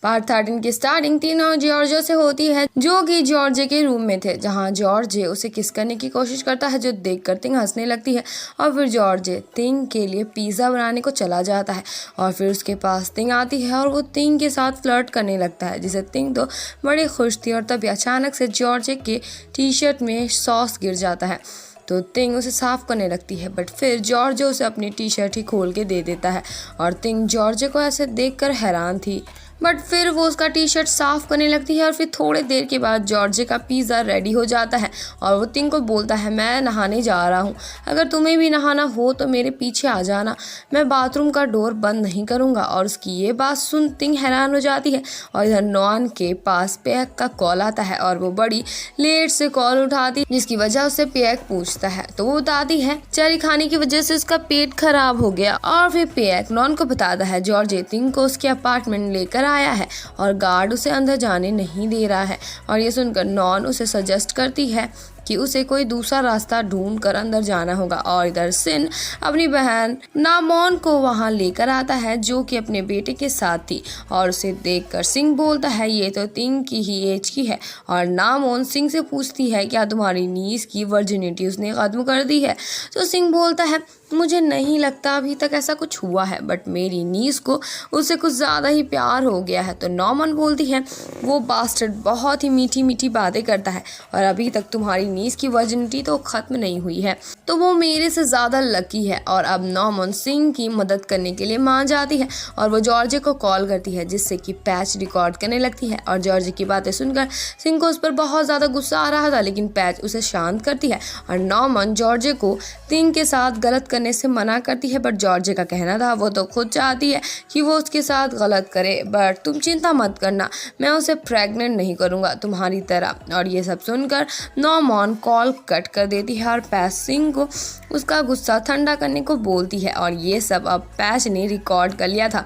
Part 13 की starting टिंग और जॉर्जियो से होती है, जो कि जॉर्जियो के रूम में थे, जहां जॉर्जियो उसे किस करने की कोशिश करता है, जो देखकर टिंग हंसने लगती है। और फिर जॉर्जियो टिंग के लिए पिज्जा बनाने को चला जाता है और फिर उसके पास टिंग आती है और वो टिंग के साथ फ्लर्ट करने लगता है, जिसे टिंग तो बड़ी खुश थी। और तभी अचानक से जॉर्जियो के टी शर्ट में सॉस गिर जाता है तो टिंग उसे साफ करने लगती है, बट फिर जॉर्जियो उसे अपनी टी शर्ट ही खोल के दे देता है और टिंग जॉर्जियो को ऐसे देखकर हैरान थी। बट फिर वो उसका टी शर्ट साफ करने लगती है और फिर थोड़ी देर के बाद जॉर्जियो का पिज़्ज़ा रेडी हो जाता है और वो टिंग को बोलता है, मैं नहाने जा रहा हूँ, अगर तुम्हें भी नहाना हो तो मेरे पीछे आ जाना, मैं बाथरूम का डोर बंद नहीं करूँगा। और उसकी ये बात सुन टिंग हैरान हो जाती है और इधर नॉन के पास पेक का कॉल आता है और वो बड़ी लेट से कॉल उठाती है, जिसकी वजह उससे पेक पूछता है तो वो बताती है चेरी खाने की वजह से उसका पेट खराब हो गया। और फिर पेक नॉन को बताता है जॉर्जियो टिंग को उसके अपार्टमेंट लेकर आया है और गार्ड उसे अंदर जाने नहीं दे रहा है। और ये सुनकर नॉन उसे सजेस्ट करती है कि उसे कोई दूसरा रास्ता ढूंढ कर अंदर जाना होगा। और इधर सिन अपनी बहन नामोन को वहां लेकर आता है, जो कि अपने बेटे के साथ थी, और उसे देखकर सिंह बोलता है ये तो टिंग की ही एज की है। और नामोन सिंह से पूछती है क्या तुम्हारी नीस की वर्जिनिटी उसने खत्म कर दी है। तो सिंह बोलता है मुझे नहीं लगता अभी तक ऐसा कुछ हुआ है, बट मेरी नीस को उससे कुछ ज़्यादा ही प्यार हो गया है। तो नॉमन बोलती है वो बास्टर्ड बहुत ही मीठी मीठी बातें करता है और अभी तक तुम्हारी नीस की वर्जिनिटी तो खत्म नहीं हुई है, तो वो मेरे से ज़्यादा लकी है। और अब नॉमन सिंह की मदद करने के लिए मान जाती है और वो जॉर्जियो को कॉल करती है, जिससे कि पैच रिकॉर्ड करने लगती है। और जॉर्जियो की बातें सुनकर सिंह को उस पर बहुत ज़्यादा गुस्सा आ रहा था, लेकिन पैच उसे शांत करती है और नॉमन जॉर्जियो को टिंग के साथ गलत करने से मना करती है। बट जॉर्जियो का कहना था वो तो खुद चाहती है कि वो उसके साथ गलत करे, बट तुम चिंता मत करना, मैं उसे प्रेग्नेंट नहीं करूँगा तुम्हारी तरह। और ये सब सुनकर नॉमन कॉल कट कर देती है और पैच सिंह को उसका गुस्सा ठंडा करने को बोलती है। और ये सब अब पैच ने रिकॉर्ड कर लिया था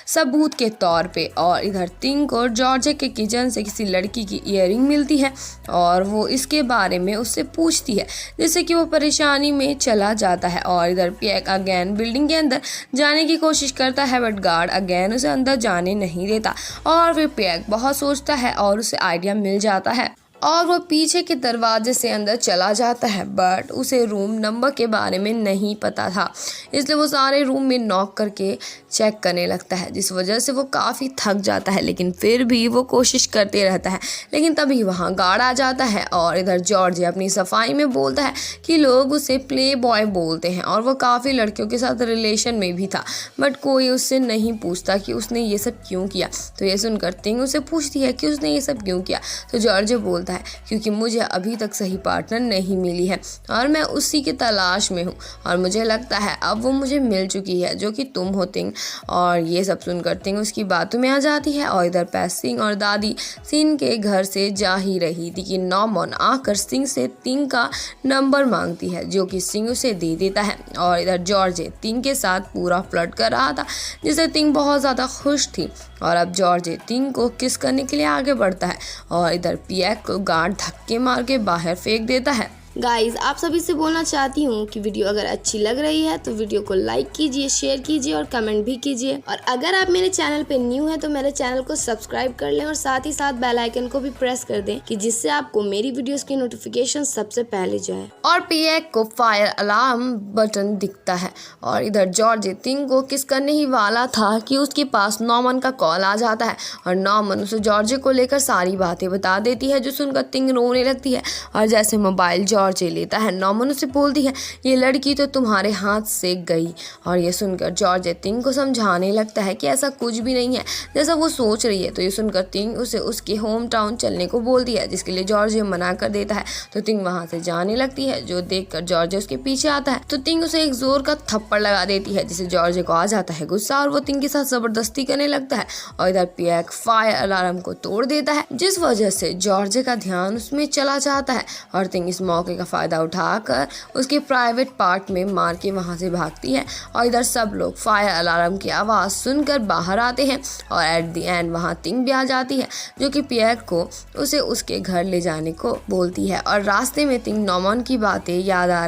सबूत के तौर पे। और इधर टिंग को जॉर्जियो के किचन से किसी लड़की की ईयरिंग मिलती है और वो इसके बारे में उससे पूछती है, जिससे कि वो परेशानी में चला जाता है। और इधर पेक अगेन बिल्डिंग के अंदर जाने की कोशिश करता है, बट गार्ड अगेन उसे अंदर जाने नहीं देता। और फिर पेक बहुत सोचता है और उसे आइडिया मिल जाता है और वो पीछे के दरवाजे से अंदर चला जाता है, बट उसे रूम नंबर के बारे में नहीं पता था, इसलिए वो सारे रूम में नॉक करके चेक करने लगता है, जिस वजह से वो काफ़ी थक जाता है, लेकिन फिर भी वो कोशिश करते रहता है। लेकिन तभी वहाँ गार्ड आ जाता है और इधर जॉर्जियो अपनी सफाई में बोलता है कि लोग उसे प्ले बॉय बोलते हैं और वो काफ़ी लड़कियों के साथ रिलेशन में भी था, बट कोई उससे नहीं पूछता कि उसने ये सब क्यों किया। तो ये सुनकर टिंग उसे पूछती है कि उसने ये सब क्यों किया। तो जॉर्जियो बोलता है क्योंकि मुझे अभी तक सही पार्टनर नहीं मिली है और मैं उसी की तलाश में हूँ, और मुझे लगता है अब वो मुझे मिल चुकी है, जो कि तुम हो टिंग। और ये सब सुनकर टिंग उसकी बातों में आ जाती है। और इधर पैच सिंह और दादी सिंह के घर से जा ही रही थी कि नॉमन आकर सिंह से टिंग का नंबर मांगती है, जो कि सिंह उसे दे देता है। और इधर जॉर्जियो टिंग के साथ पूरा फ्लर्ट कर रहा था, जिससे टिंग बहुत ज़्यादा खुश थी। और अब जॉर्जियो टिंग को किस करने के लिए आगे बढ़ता है और इधर पेक को गार्ड धक्के मार के बाहर फेंक देता है। गाइज आप सभी से बोलना चाहती हूँ कि वीडियो अगर अच्छी लग रही है तो वीडियो को लाइक कीजिए, शेयर कीजिए और कमेंट भी कीजिए। और अगर आप मेरे चैनल पे न्यू हैं तो मेरे चैनल को सब्सक्राइब कर लें और साथ ही साथ बेल आइकन को भी प्रेस कर दें, कि जिससे आपको मेरी वीडियोस की नोटिफिकेशन सबसे पहले जाए। और पेक को फायर अलार्म बटन दिखता है और इधर जॉर्जियो टिंग को किस करने ही वाला था कि उसके पास नॉमन का कॉल आ जाता है और नॉमन उसे जॉर्जियो को लेकर सारी बातें बता देती है, जो सुनकर टिंग रोने लगती है। और जैसे मोबाइल जॉर्जियो लेता है, नॉमन उसे बोलती है ये लड़की तो तुम्हारे हाथ से गई। और ये सुनकर जॉर्जियो टिंग को समझाने लगता है कि ऐसा कुछ भी नहीं है जैसा वो सोच रही है। तो ये सुनकर टिंग उसे उसके होम टाउन चलने को बोलती है, जिसके लिए जॉर्जियो मना कर देता है। तो टिंग वहां से जाने लगती है, जो देखकर जॉर्जियो उसके पीछे आता है। तो टिंग उसे एक जोर का थप्पड़ लगा देती है, जिससे जॉर्जियो को आ जाता है गुस्सा और वो टिंग के साथ जबरदस्ती करने लगता है। और इधर पेक फायर अलार्म को तोड़ देता है, जिस वजह से जॉर्जियो का ध्यान उसमें चला जाता है और टिंग इस मौके मौके का फ़ायदा उठाकर उसके प्राइवेट पार्ट में मार के वहाँ से भागती है और इधर सब लोग फायर अलार्म की आवाज़ सुनकर बाहर आते हैं और एट द एंड वहाँ तिंग भी आ जाती है जो कि पियर को उसे उसके घर ले जाने को बोलती है। और रास्ते में तिंग नॉर्मन की बातें याद आ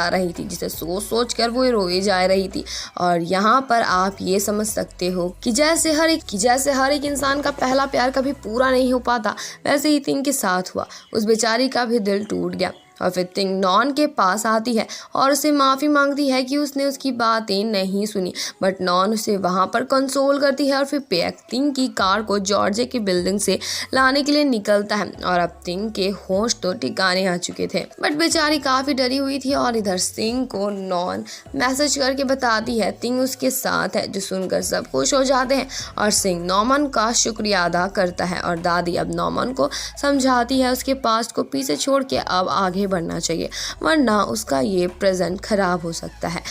रही थी जिसे सोच सोच कर वो रोए जा रही थी। और यहाँ पर आप ये समझ सकते हो कि जैसे हर एक इंसान का पहला प्यार कभी पूरा नहीं हो पाता, वैसे ही तिंग के साथ हुआ। उस बेचारी का भी दिल टूट गया और फिर तिंग नॉन के पास आती है और उसे माफ़ी मांगती है कि उसने उसकी बातें नहीं सुनी, बट नॉन उसे वहाँ पर कंसोल करती है। और फिर पैक तिंग की कार को जॉर्जे की बिल्डिंग से लाने के लिए निकलता है और अब तिंग के होश तो ठिकाने आ चुके थे, बट बेचारी काफ़ी डरी हुई थी। और इधर सिंह को नॉन मैसेज करके बताती है तिंग उसके साथ है, जो सुनकर सब खुश हो जाते हैं और सिंह नॉर्मन का शुक्रिया अदा करता है। और दादी अब नॉर्मन को समझाती है उसके पास्ट को पीछे छोड़ के अब आगे बढ़ना चाहिए, वरना उसका ये प्रेजेंट खराब हो सकता है।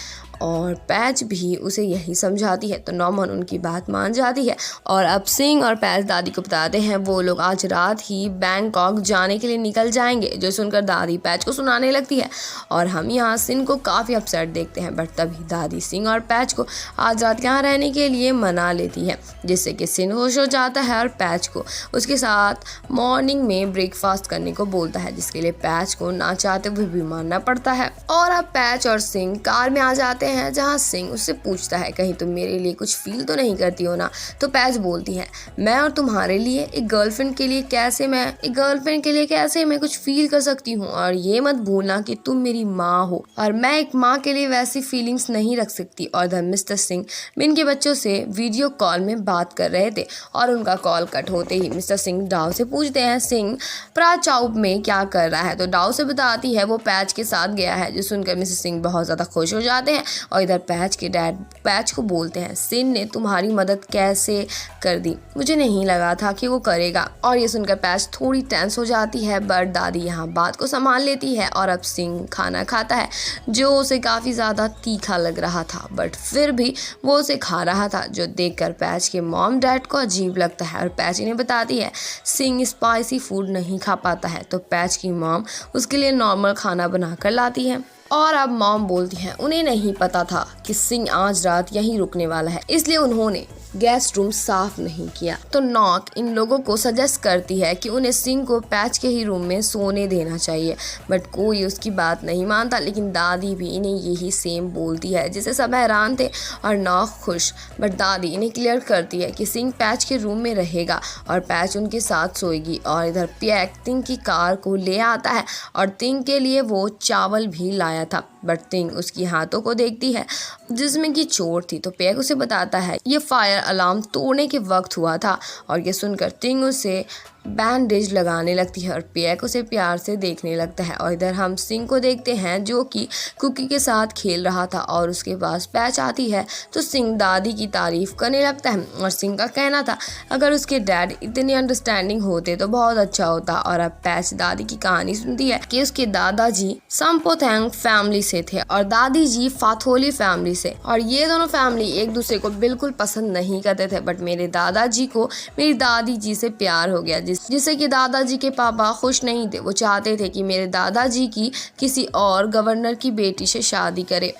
और पैच भी उसे यही समझाती है, तो नॉर्मन उनकी बात मान जाती है। और अब सिंह और पैच दादी को बताते हैं वो लोग आज रात ही बैंकॉक जाने के लिए निकल जाएंगे, जो सुनकर दादी पैच को सुनाने लगती है। और हम यहाँ सिंह को काफ़ी अपसेट देखते हैं, बट तभी दादी सिंह और पैच को आज रात यहाँ रहने के लिए मना लेती है, जिससे कि सिंह खुश हो जाता है और पैच को उसके साथ मॉर्निंग में ब्रेकफास्ट करने को बोलता है, जिसके लिए पैच को ना चाहते हुए भी मानना पड़ता है। और अब पैच और सिंह कार में आ जाते हैं, जहां सिंह उससे पूछता है कहीं तुम मेरे लिए कुछ फील तो नहीं करती हो ना। तो पैच बोलती है मैं और तुम्हारे लिए एक गर्लफ्रेंड के लिए कैसे मैं कुछ फील कर सकती हूँ, और ये मत भूलना कि तुम मेरी माँ हो और मैं एक माँ के लिए वैसी फीलिंग्स नहीं रख सकती। और द मिस्टर सिंह बिन के बच्चों से वीडियो कॉल में बात कर रहे थे और उनका कॉल कट होते ही मिस्टर सिंह डाव से पूछते हैं सिंह प्राचाउप में क्या कर रहा है। तो डाव से बताती है वो पैच के साथ गया है, जो सुनकर मिस्टर सिंह बहुत ज़्यादा खुश हो जाते हैं। और इधर पैच के डैड पैच को बोलते हैं सिन ने तुम्हारी मदद कैसे कर दी, मुझे नहीं लगा था कि वो करेगा। और ये सुनकर पैच थोड़ी टेंस हो जाती है, बट दादी यहाँ बात को संभाल लेती है। और अब सिंह खाना खाता है जो उसे काफ़ी ज़्यादा तीखा लग रहा था, बट फिर भी वो उसे खा रहा था, जो देखकर पैच के मॉम डैड को अजीब लगता है। और पैच इन्हें बताती है सिंह स्पाइसी फूड नहीं खा पाता है, तो पैच की मॉम उसके लिए नॉर्मल खाना बनाकर लाती है। और अब मॉम बोलती हैं उन्हें नहीं पता था कि सिंह आज रात यहीं रुकने वाला है, इसलिए उन्होंने गेस्ट रूम साफ नहीं किया। तो नॉक इन लोगों को सजेस्ट करती है कि उन्हें सिंह को पैच के ही रूम में सोने देना चाहिए, बट कोई उसकी बात नहीं मानता। लेकिन दादी भी इन्हें यही सेम बोलती है, जिसे सब हैरान थे और नॉक खुश, बट दादी इन्हें क्लियर करती है कि सिंह पैच के रूम में रहेगा और पैच उनके साथ सोएगी। और इधर पैक तिंग की कार को ले आता है और तिंग के लिए वो चावल भी लाया था, बट तिंग उसकी हाथों को देखती है जिसमें की चोट थी। तो पैक उसे बताता है ये फायर अलार्म तोड़ने के वक्त हुआ था। और ये सुनकर तिंग उसे बैंडेज लगाने लगती है और पैक उसे प्यार से देखने लगता है। और इधर हम सिंह को देखते हैं जो कि कुकी के साथ खेल रहा था और उसके पास पैच आती है, तो सिंह दादी की तारीफ करने लगता है। और सिंह का कहना था अगर उसके डैड इतने अंडरस्टैंडिंग होते तो बहुत अच्छा होता। और अब पैच दादी की कहानी सुनती है कि उसके दादाजी सम्पोथैंग फैमिली से थे और दादी जी फाथोली फैमिली से, और ये दोनों फैमिली एक दूसरे को बिल्कुल पसंद नहीं करते थे, बट मेरे दादाजी को मेरी दादी जी से प्यार हो गया, जिससे कि दादाजी के पापा खुश नहीं थे। वो चाहते थे कि मेरे दादाजी की किसी और गवर्नर की बेटी से शादी करे।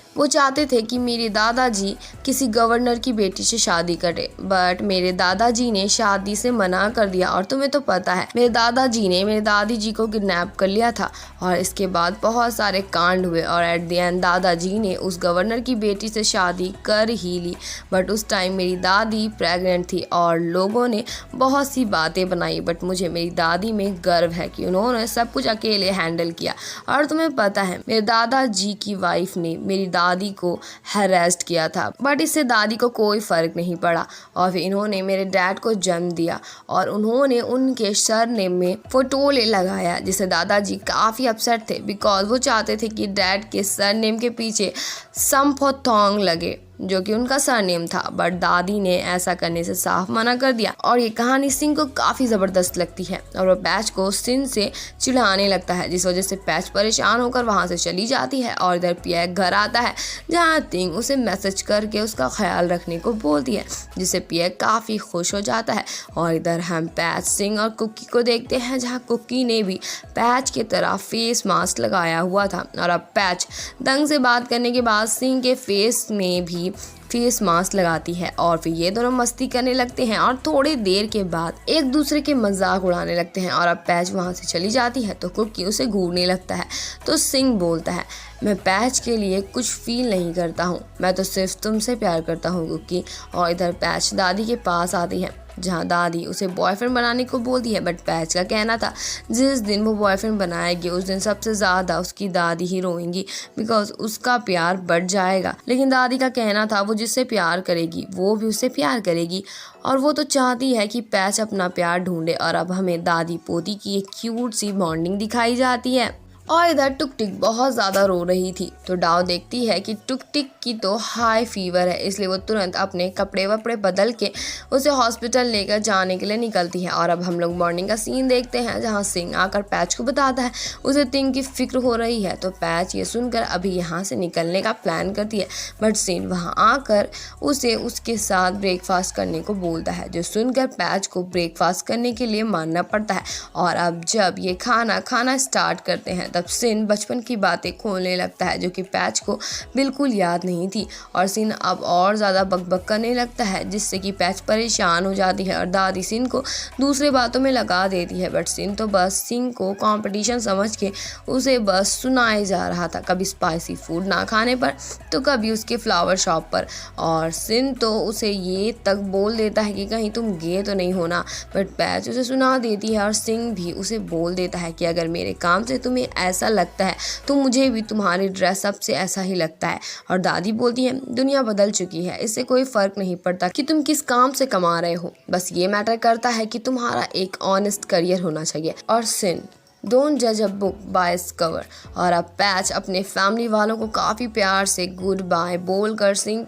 बट मेरे दादाजी ने शादी से मना कर दिया। और तुम्हें तो पता है मेरे दादाजी ने मेरे दादी जी को किडनैप कर लिया था और इसके बाद बहुत सारे कांड हुए और एट द एंड दादाजी ने उस गवर्नर की बेटी से शादी कर ही ली। बट उस टाइम मेरी दादी प्रेग्नेंट थी और लोगों ने बहुत सी बातें बनाई, बट मुझे मेरी दादी में गर्व है कि उन्होंने सब कुछ अकेले हैंडल किया। और तुम्हें पता है मेरे दादाजी की वाइफ ने मेरी दादी को हरास्ट किया था, बट इससे दादी को कोई फर्क नहीं पड़ा। और फिर इन्होंने मेरे डैड को जन्म दिया और उन्होंने उनके सरनेम में फोटोले लगाया, जिससे दादाजी काफ़ी अपसेट थे बिकॉज वो चाहते थे कि डैड के सरनेम के पीछे सम्पोथोंग लगे, जो कि उनका सरनेम था, बट दादी ने ऐसा करने से साफ मना कर दिया। और ये कहानी सिंह को काफी जबरदस्त लगती है और वो पैच को सिंह से चिढ़ाने लगता है, जिस वजह से पैच परेशान होकर वहां से चली जाती है। और इधर पियक घर आता है जहाँ तिंग उसे मैसेज करके उसका ख्याल रखने को बोलती है, जिससे पियक काफी खुश हो जाता है। और इधर हम पैच, सिंह और कुकी को देखते हैं जहाँ कुकी ने भी पैच की तरह फेस मास्क लगाया हुआ था। और अब पैच दंग से बात करने के बाद सिंह के फेस में भी फेस मास्क लगाती है और फिर ये दोनों मस्ती करने लगते हैं और थोड़ी देर के बाद एक दूसरे के मजाक उड़ाने लगते हैं। और अब पैच वहाँ से चली जाती है तो कुकी उसे घूरने लगता है। तो सिंह बोलता है, मैं पैच के लिए कुछ फील नहीं करता हूँ, मैं तो सिर्फ तुमसे प्यार करता हूँ कुकी। और इधर पैच दादी के पास आती है जहाँ दादी उसे बॉयफ्रेंड बनाने को बोलती है, बट पैच का कहना था जिस दिन वो बॉयफ्रेंड बनाएगी उस दिन सबसे ज़्यादा उसकी दादी ही रोएंगी, बिकॉज उसका प्यार बढ़ जाएगा। लेकिन दादी का कहना था वो जिससे प्यार करेगी वो भी उससे प्यार करेगी और वो तो चाहती है कि पैच अपना प्यार ढूंढे। और अब हमें दादी पोती की एक क्यूट सी बॉन्डिंग दिखाई जाती है। और इधर टुक टिक बहुत ज़्यादा रो रही थी तो डाव देखती है कि टुक टिक की तो हाई फीवर है, इसलिए वो तुरंत अपने कपड़े वपड़े बदल के उसे हॉस्पिटल लेकर जाने के लिए निकलती है। और अब हम लोग मॉर्निंग का सीन देखते हैं जहाँ सिंह आकर पैच को बताता है उसे तिंग की फिक्र हो रही है। तो पैच ये सुनकर अभी यहाँ से निकलने का प्लान करती है, बट सिंह वहाँ आकर उसे उसके साथ ब्रेकफास्ट करने को बोलता है, जो सुनकर पैच को ब्रेकफास्ट करने के लिए मानना पड़ता है। और अब जब ये खाना स्टार्ट करते हैं तब सिन बचपन की बातें खोलने लगता है जो कि पैच को बिल्कुल याद नहीं थी। और सिन अब और ज़्यादा बकबक करने लगता है जिससे कि पैच परेशान हो जाती है और दादी सिन को दूसरे बातों में लगा देती है। बट सिन तो बस सिन को कंपटीशन समझ के उसे बस सुनाए जा रहा था, कभी स्पाइसी फूड ना खाने पर तो कभी उसके फ्लावर शॉप पर। और सिन तो उसे ये तक बोल देता है कि कहीं तुम गे तो नहीं होना, बट पैच उसे सुना देती है। और सिंह भी उसे बोल देता है कि अगर मेरे काम से तुम्हें ऐसा लगता है तो मुझे भी तुम्हारे ड्रेसअप से ऐसा ही लगता है। और दादी बोलती है दुनिया बदल चुकी है, इससे कोई फर्क नहीं पड़ता कि तुम किस काम से कमा रहे हो, बस ये मैटर करता है कि तुम्हारा एक ऑनेस्ट करियर होना चाहिए। और सिन डोंट जज a book by its cover. और अब पैच अपने फैमिली वालों को काफ़ी प्यार से गुड बाय बोलकर सिंह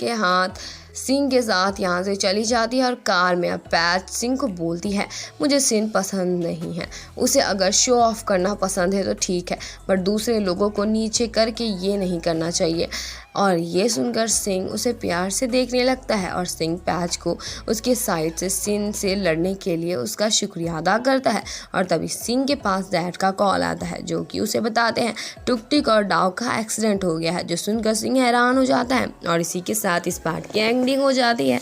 के साथ यहाँ से चली जाती है। और कार में अब पैच सिंह को बोलती है मुझे सिंह पसंद नहीं है, उसे अगर शो ऑफ करना पसंद है तो ठीक है, बट दूसरे लोगों को नीचे करके ये नहीं करना चाहिए। और ये सुनकर सिंह उसे प्यार से देखने लगता है और सिंह पैच को उसके साइड से सिंह से लड़ने के लिए उसका शुक्रिया अदा करता है। और तभी सिंह के पास डैड का कॉल आता है जो कि उसे बताते हैं टुक टिक और डाव का एक्सीडेंट हो गया है, जो सुनकर सिंह हैरान हो जाता है। और इसी के साथ इस पार्ट की एंडिंग हो जाती है।